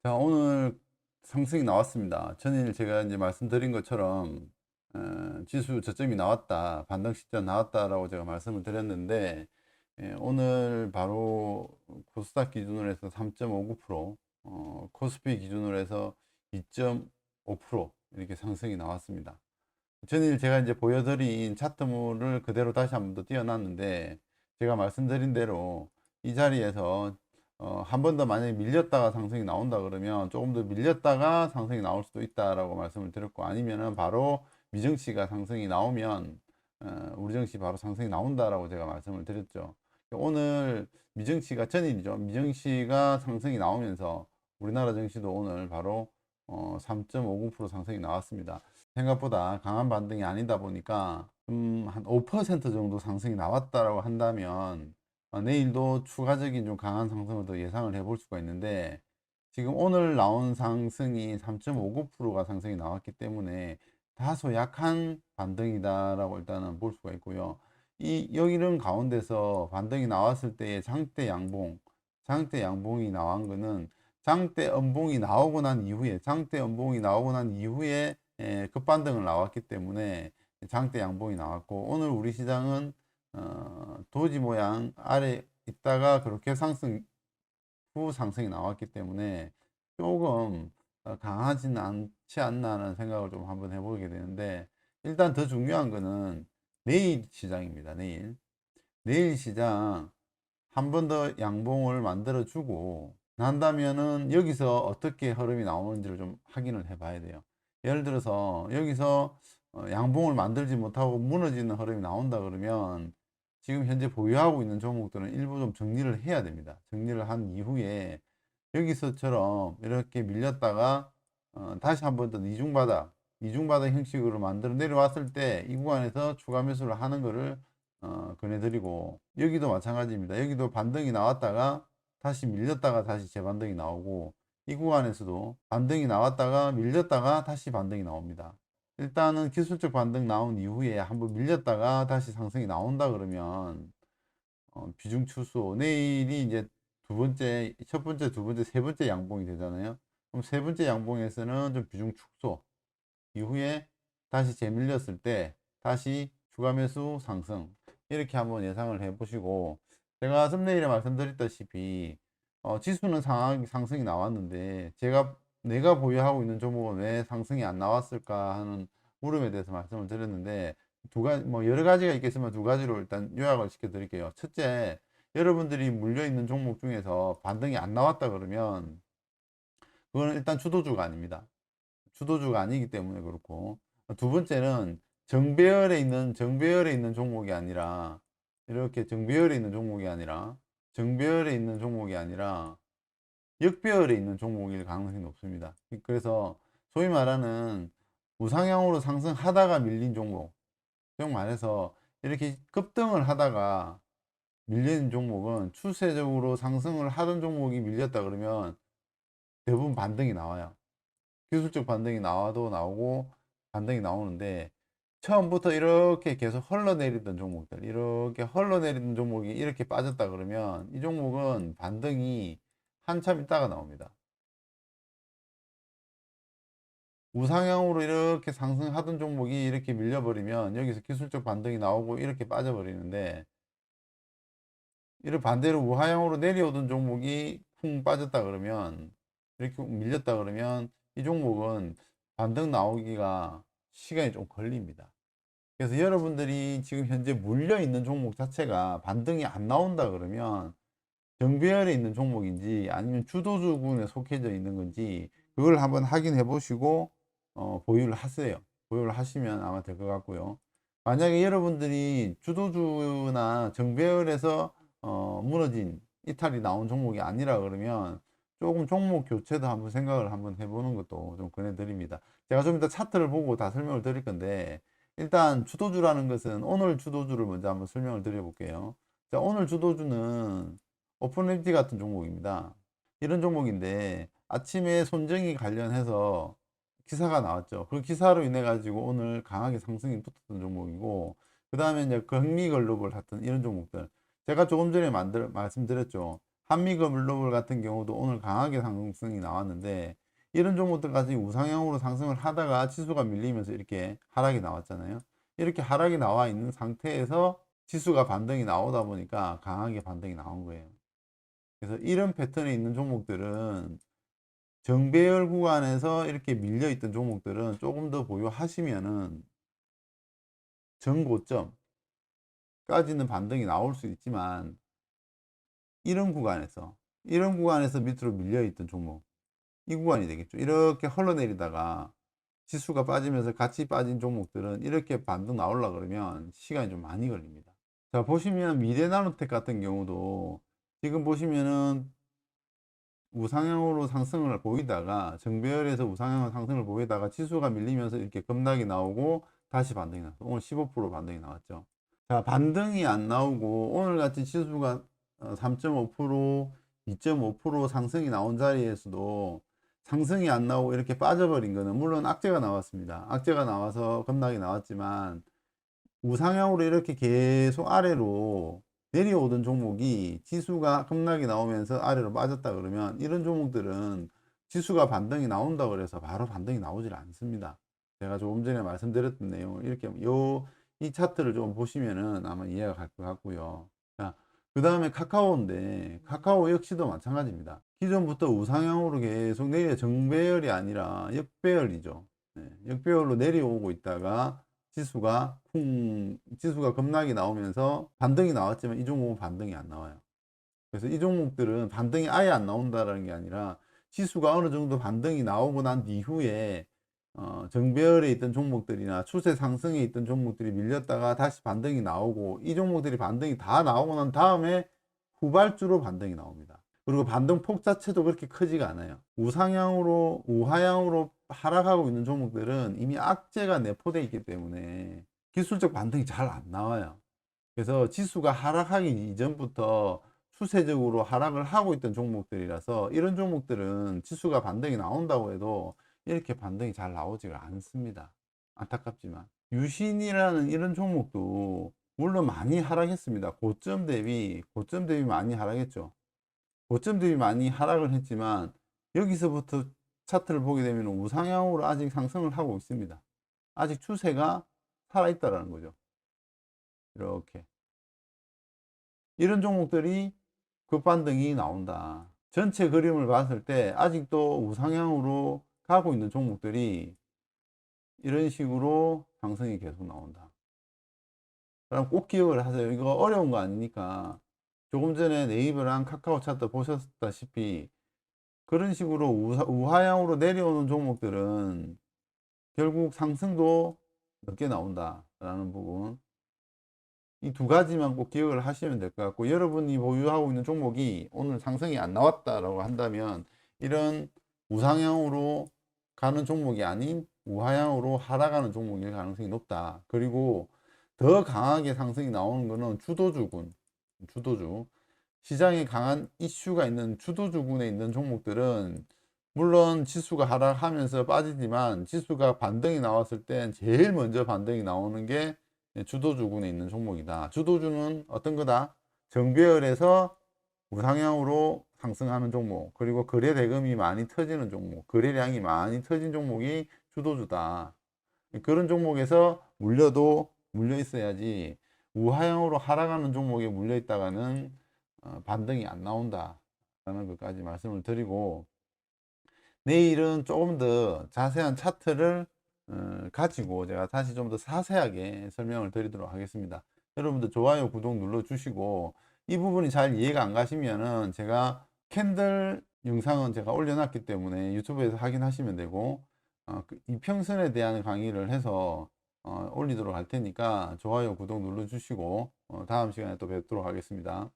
자, 오늘 상승이 나왔습니다. 전일 제가 이제 말씀드린 것처럼 지수 저점이 나왔다, 반등 시점 나왔다라고 제가 말씀을 드렸는데, 오늘 바로 코스닥 기준으로 해서 3.59%, 코스피 기준으로 해서 2.5% 이렇게 상승이 나왔습니다. 전일 제가 이제 보여드린 차트물을 그대로 다시 한번 더 띄워놨는데, 제가 말씀드린 대로 이 자리에서 한 번 더 만약에 밀렸다가 상승이 나온다 그러면 조금 더 밀렸다가 상승이 나올 수도 있다라고 말씀을 드렸고, 아니면은 바로 미증시가 상승이 나오면 우리 증시 바로 상승이 나온다라고 제가 말씀을 드렸죠. 오늘 미증시가 전일이죠. 미증시가 상승이 나오면서 우리나라 증시도 오늘 바로 3.50% 상승이 나왔습니다. 생각보다 강한 반등이 아니다 보니까 한 5% 정도 상승이 나왔다라고 한다면 내일도 추가적인 좀 강한 상승을 더 예상을 해볼 수가 있는데, 지금 오늘 나온 상승이 3.59%가 상승이 나왔기 때문에 다소 약한 반등이다라고 일단은 볼 수가 있고요. 이런 가운데서 반등이 나왔을 때의 장대 양봉이 나온 거는 장대 음봉이 나오고 난 이후에, 급반등을 나왔기 때문에 장대 양봉이 나왔고, 오늘 우리 시장은 도지 모양 아래 있다가 그렇게 상승 후 상승이 나왔기 때문에 조금 강하지는 않지 않나 하는 생각을 좀 한번 해보게 되는데, 일단 더 중요한 거는 내일 시장입니다. 내일 시장 한 번 더 양봉을 만들어 주고 난다면은 여기서 어떻게 흐름이 나오는지를 좀 확인을 해 봐야 돼요. 예를 들어서 여기서 양봉을 만들지 못하고 무너지는 흐름이 나온다 그러면 지금 현재 보유하고 있는 종목들은 일부 좀 정리를 해야 됩니다. 정리를 한 이후에 여기서처럼 이렇게 밀렸다가 다시 한 번 더 이중바닥 형식으로 만들어 내려왔을 때 이 구간에서 추가 매수를 하는 거를 권해드리고, 여기도 마찬가지입니다. 여기도 반등이 나왔다가 다시 밀렸다가 다시 재반등이 나오고, 이 구간에서도 반등이 나왔다가 밀렸다가 다시 반등이 나옵니다. 일단은 기술적 반등 나온 이후에 한번 밀렸다가 다시 상승이 나온다 그러면 비중 축소, 내일이 이제 첫 번째, 두 번째, 세 번째 양봉이 되잖아요. 그럼 세 번째 양봉에서는 좀 비중 축소 이후에 다시 재밀렸을 때 다시 추가 매수 상승, 이렇게 한번 예상을 해 보시고, 제가 썸네일에 말씀드렸다시피 지수는 상승이 나왔는데 내가 보유하고 있는 종목은 왜 상승이 안 나왔을까 하는 물음에 대해서 말씀을 드렸는데, 두 가지, 뭐 여러 가지가 있겠지만 두 가지로 일단 요약을 시켜 드릴게요. 첫째, 여러분들이 물려 있는 종목 중에서 반등이 안 나왔다 그러면 그거는 일단 주도주가 아닙니다. 주도주가 아니기 때문에 그렇고, 두 번째는 정배열에 있는 종목이 아니라, 이렇게 정배열에 있는 종목이 아니라 역배열에 있는 종목일 가능성이 높습니다. 그래서 소위 말하는 우상향으로 상승하다가 밀린 종목, 즉 말해서 이렇게 급등을 하다가 밀린 종목은, 추세적으로 상승을 하던 종목이 밀렸다 그러면 대부분 반등이 나와요. 기술적 반등이 나와도 나오고 반등이 나오는데, 처음부터 이렇게 계속 이렇게 흘러내리던 종목이 이렇게 빠졌다 그러면 이 종목은 반등이 한참 있다가 나옵니다. 우상향으로 이렇게 상승하던 종목이 이렇게 밀려버리면 여기서 기술적 반등이 나오고 이렇게 빠져버리는데, 이를 반대로 우하향으로 내려오던 종목이 쿵 빠졌다 그러면, 이렇게 밀렸다 그러면 이 종목은 반등 나오기가 시간이 좀 걸립니다. 그래서 여러분들이 지금 현재 물려 있는 종목 자체가 반등이 안 나온다 그러면 정배열에 있는 종목인지 아니면 주도주군에 속해져 있는 건지 그걸 한번 확인해 보시고 보유를 하세요. 보유를 하시면 아마 될 것 같고요. 만약에 여러분들이 주도주나 정배열에서 무너진 이탈이 나온 종목이 아니라 그러면 조금 종목 교체도 한번 생각을 한번 해보는 것도 좀 권해드립니다. 제가 좀 이따 차트를 보고 다 설명을 드릴 건데, 일단 주도주라는 것은 오늘 주도주를 먼저 한번 설명을 드려볼게요. 자, 오늘 주도주는 오픈랩지 같은 종목입니다. 이런 종목인데 아침에 손정이 관련해서 기사가 나왔죠. 그 기사로 인해 가지고 오늘 강하게 상승이 붙었던 종목이고, 그 다음에 이제 경미글로벌 같은 이런 종목들, 제가 조금 전에 말씀드렸죠. 한미금글로벌 같은 경우도 오늘 강하게 상승이 나왔는데, 이런 종목들까지 우상향으로 상승을 하다가 지수가 밀리면서 이렇게 하락이 나왔잖아요. 이렇게 하락이 나와 있는 상태에서 지수가 반등이 나오다 보니까 강하게 반등이 나온 거예요. 그래서 이런 패턴에 있는 종목들은, 정배열 구간에서 이렇게 밀려 있던 종목들은 조금 더 보유하시면은 전고점까지는 반등이 나올 수 있지만, 이런 구간에서 밑으로 밀려 있던 종목, 이 구간이 되겠죠. 이렇게 흘러내리다가 지수가 빠지면서 같이 빠진 종목들은 이렇게 반등 나오려 그러면 시간이 좀 많이 걸립니다. 자, 보시면 미래나노텍 같은 경우도 지금 보시면은 우상향으로 상승을 보이다가, 정배열에서 우상향 상승을 보이다가 지수가 밀리면서 이렇게 급락이 나오고 다시 반등이 나왔어. 오늘 15% 반등이 나왔죠. 자, 반등이 안 나오고 오늘같이 지수가 3.5%, 2.5% 상승이 나온 자리에서도 상승이 안 나오고 이렇게 빠져버린 거는, 물론 악재가 나왔습니다. 악재가 나와서 급락이 나왔지만, 우상향으로 이렇게 계속 아래로 내려오던 종목이 지수가 급락이 나오면서 아래로 빠졌다 그러면, 이런 종목들은 지수가 반등이 나온다 그래서 바로 반등이 나오질 않습니다. 제가 조금 전에 말씀드렸던 내용을 이렇게 이 차트를 좀 보시면은 아마 이해가 갈 것 같고요. 자, 그 다음에 카카오인데, 카카오 역시도 마찬가지입니다. 기존부터 우상향으로 계속 내려, 정배열이 아니라 역배열이죠. 네, 역배열로 내려오고 있다가 지수가 급락이 나오면서 반등이 나왔지만 이 종목은 반등이 안 나와요. 그래서 이 종목들은 반등이 아예 안 나온다라는 게 아니라, 지수가 어느 정도 반등이 나오고 난 이후에 정배열에 있던 종목들이나 추세 상승에 있던 종목들이 밀렸다가 다시 반등이 나오고, 이 종목들이 반등이 다 나오고 난 다음에 후발주로 반등이 나옵니다. 그리고 반등폭 자체도 그렇게 크지가 않아요. 우하향으로 하락하고 있는 종목들은 이미 악재가 내포되어 있기 때문에 기술적 반등이 잘 안 나와요. 그래서 지수가 하락하기 이전부터 추세적으로 하락을 하고 있던 종목들이라서, 이런 종목들은 지수가 반등이 나온다고 해도 이렇게 반등이 잘 나오지가 않습니다. 안타깝지만. 유신이라는 이런 종목도 물론 많이 하락했습니다. 고점 대비 많이 하락했죠. 고점 대비 많이 하락을 했지만, 여기서부터 차트를 보게 되면 우상향으로 아직 상승을 하고 있습니다. 아직 추세가 살아있다라는 거죠. 이렇게 이런 종목들이 급반등이 나온다. 전체 그림을 봤을 때 아직도 우상향으로 가고 있는 종목들이 이런 식으로 상승이 계속 나온다. 그럼 꼭 기억을 하세요. 이거 어려운 거 아니니까. 조금 전에 네이버랑 카카오 차트 보셨다시피 그런 식으로 우하향으로 내려오는 종목들은 결국 상승도 늦게 나온다라는 부분, 이 두 가지만 꼭 기억을 하시면 될 것 같고, 여러분이 보유하고 있는 종목이 오늘 상승이 안 나왔다라고 한다면, 이런 우상향으로 가는 종목이 아닌 우하향으로 하락하는 종목일 가능성이 높다. 그리고 더 강하게 상승이 나오는 것은 주도주, 시장에 강한 이슈가 있는 주도주군에 있는 종목들은, 물론 지수가 하락하면서 빠지지만 지수가 반등이 나왔을 땐 제일 먼저 반등이 나오는 게 주도주군에 있는 종목이다. 주도주는 어떤 거다? 정배열에서 우상향으로 상승하는 종목, 그리고 거래 대금이 많이 터지는 종목, 거래량이 많이 터진 종목이 주도주다. 그런 종목에서 물려 있어야지, 우하향으로 하락하는 종목에 물려 있다가는 반등이 안 나온다 라는 것까지 말씀을 드리고, 내일은 조금 더 자세한 차트를 가지고 제가 다시 좀 더 자세하게 설명을 드리도록 하겠습니다. 여러분들 좋아요, 구독 눌러 주시고, 이 부분이 잘 이해가 안 가시면은 제가 캔들 영상은 제가 올려놨기 때문에 유튜브에서 확인하시면 되고, 이평선에 대한 강의를 해서 올리도록 할 테니까 좋아요, 구독 눌러 주시고, 다음 시간에 또 뵙도록 하겠습니다.